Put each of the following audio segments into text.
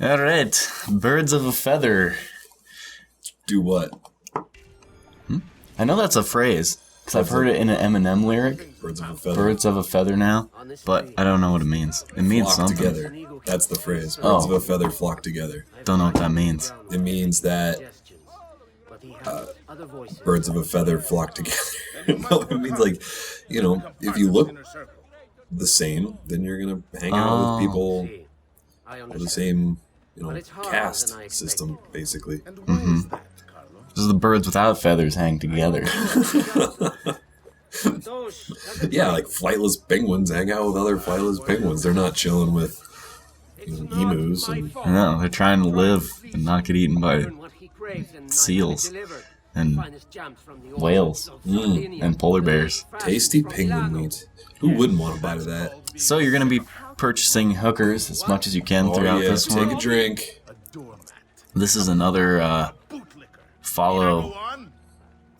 Alright, birds of a feather. Do what? I know that's a phrase, because I've heard it in an Eminem lyric. Birds of a feather. Birds of a feather now, but I don't know what it means. It means Flock something. together. That's the phrase. Birds of a feather flock together. Don't know what that means. It means that birds of a feather flock together. No, it means like, you know, if you look the same, then you're gonna hang out with people with the same, you know, caste system, basically. This is the birds without feathers hang together. Yeah, like flightless penguins hang out with other flightless penguins. They're not chilling with, you know, emus and No, they're trying to live and not get eaten by seals and whales and polar bears. tasty penguin meat. Who wouldn't want a bite of that? So you're going to be purchasing hookers as much as you can throughout this Take one. a drink. This is another follow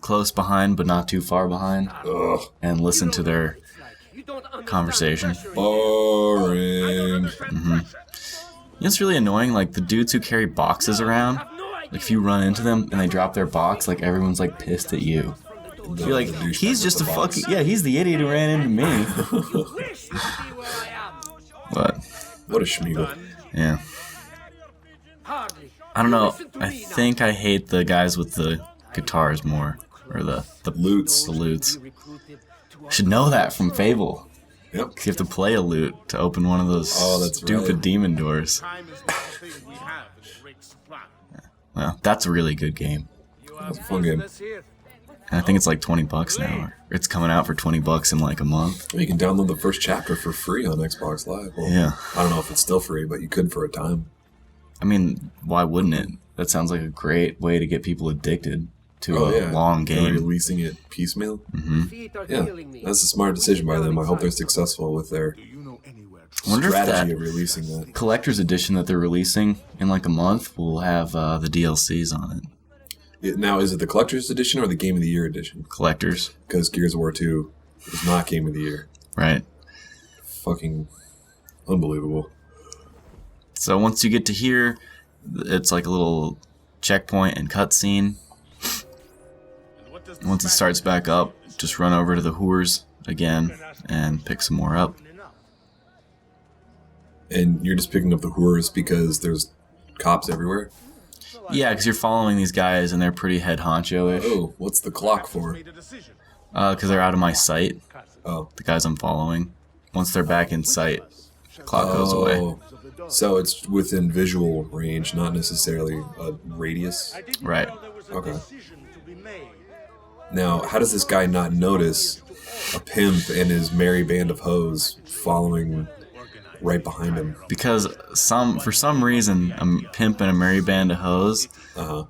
close behind but not too far behind Ugh, and listen to their conversation. boring. You know what's really annoying? Like the dudes who carry boxes around, like if you run into them and they drop their box, like everyone's like pissed at you. You're like, he's just a fucking, yeah, he's the idiot who ran into me. But, What a schmeagle. yeah. I don't know, I think I hate the guys with the guitars more. Or the Lutes. The lutes. Should know that from Fable. Yep. 'Cause you have to play a lute to open one of those that's stupid right. demon doors. Well, that's a really good game. That's a fun game. And I think it's like $20 now. Or it's coming out for $20 in like a month. You can download the first chapter for free on Xbox Live. Well, Yeah. I don't know if it's still free, but you could for a time. I mean, why wouldn't it? That sounds like a great way to get people addicted to Oh, a yeah. long They're game. releasing it piecemeal. Yeah, that's a smart decision by them. I hope they're successful with their I wonder if strategy that of releasing that. collector's edition that they're releasing in like a month will have the DLCs on it. Now, is it the collector's edition or the Game of the Year edition? Collectors, Because Gears of War 2 is not Game of the Year. right? Fucking unbelievable. So once you get to here, it's like a little checkpoint and cutscene. Once it starts back up, just run over to the whores again and pick some more up. And you're just picking up the whores because there's cops everywhere? Yeah, because you're following these guys and they're pretty head honcho-ish. Oh, what's the clock for? Because they're out of my sight, Oh. the guys I'm following. Once they're back in sight, clock goes away. Oh. So it's within visual range, not necessarily a radius? Right. Okay. Now, how does this guy not notice a pimp and his merry band of hoes following right behind him? Because for some reason, a pimp and a merry band of hoes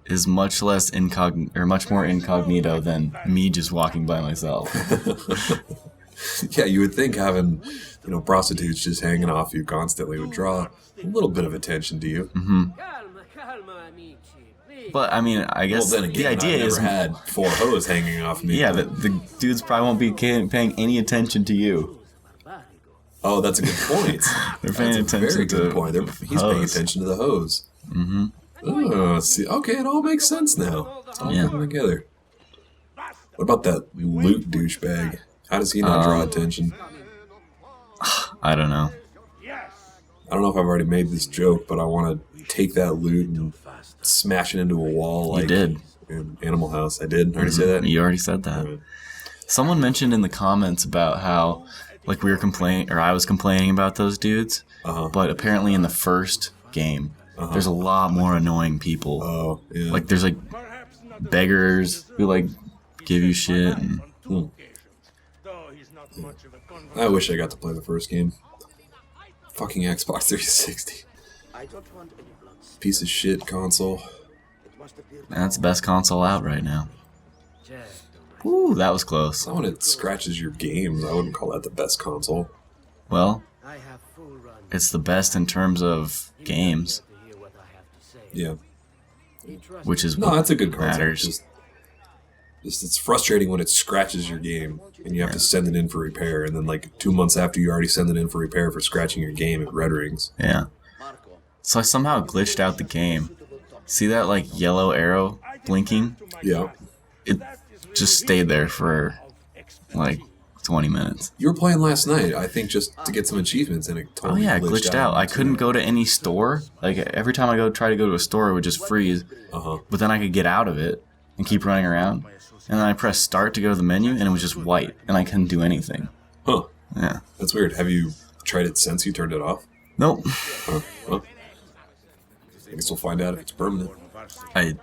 is much less much more incognito than me just walking by myself. Yeah, you would think having, you know, prostitutes just hanging off you constantly would draw a little bit of attention to you. But I mean, I guess Well, then again, the idea I've is, never had 4 hoes hanging off me. yeah, the dudes probably won't be paying any attention to you. Oh, that's a good point. They're paying That's a attention very good to point. He's paying hoes. attention to the hose. Oh, see, okay, it all makes sense now. It's all Yeah. coming together. What about that loot douchebag? How does he not draw attention? I don't know. I don't know if I've already made this joke, but I want to take that loot and smash it into a wall like You did. in Animal House. I did. Already say that? You already said that. Alright. Someone mentioned in the comments about how, like, we were complaining, or I was complaining about those dudes, but apparently in the first game, there's a lot more annoying people. Oh, yeah. Like, there's, like, beggars who, like, give you shit. And, I wish I got to play the first game. Fucking Xbox 360. Piece of shit console. that's the best console out right now. Ooh, that was close. Not when it scratches your games. I wouldn't call that the best console. Well, it's the best in terms of games, Yeah. which is No, what that's a good console. matters. Just it's frustrating when it scratches your game and you have to send it in for repair, and then like 2 months after you already send it in for repair for scratching your game, it red rings. Yeah. So I somehow glitched out the game. See that like yellow arrow blinking? Yeah. It just stayed there for like 20 minutes. You were playing last night, I think, just to get some achievements, and it totally it glitched out. I couldn't go to any store. Like every time I try to go to a store, it would just freeze. But then I could get out of it and keep running around. And then I pressed start to go to the menu, and it was just white, and I couldn't do anything. Huh. Yeah. That's weird. Have you tried it since you turned it off? Nope. Well, I guess we'll find out if it's permanent. I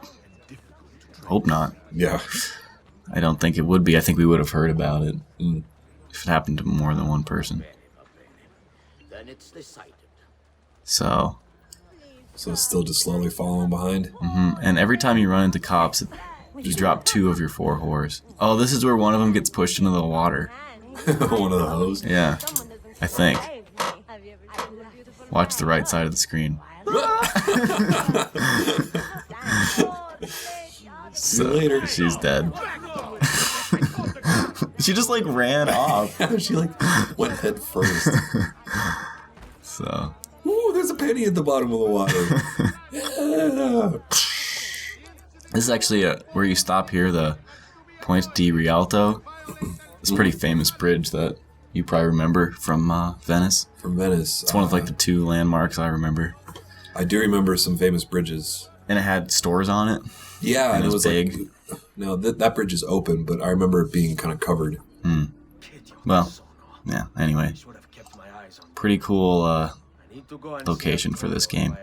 hope not. Yeah. I don't think it would be. I think we would have heard about it if it happened to more than one person. So it's still just slowly following behind? And every time you run into cops, you drop 2 of your 4 whores. Oh, this is where one of them gets pushed into the water. One of the hose? Yeah, I think. Watch the right side of the screen. See you later. She's dead. She just like ran off. She like went head first. So. Ooh, there's a penny at the bottom of the water. Yeah. This is actually where you stop here, the Puente di Rialto. It's a pretty famous bridge that you probably remember from Venice. From Venice. It's one of like the 2 landmarks I remember. I do remember some famous bridges. And it had stores on it. Yeah, and it was big. Like, no, that bridge is open, but I remember it being kind of covered. Well, yeah, anyway. Pretty cool location for this game.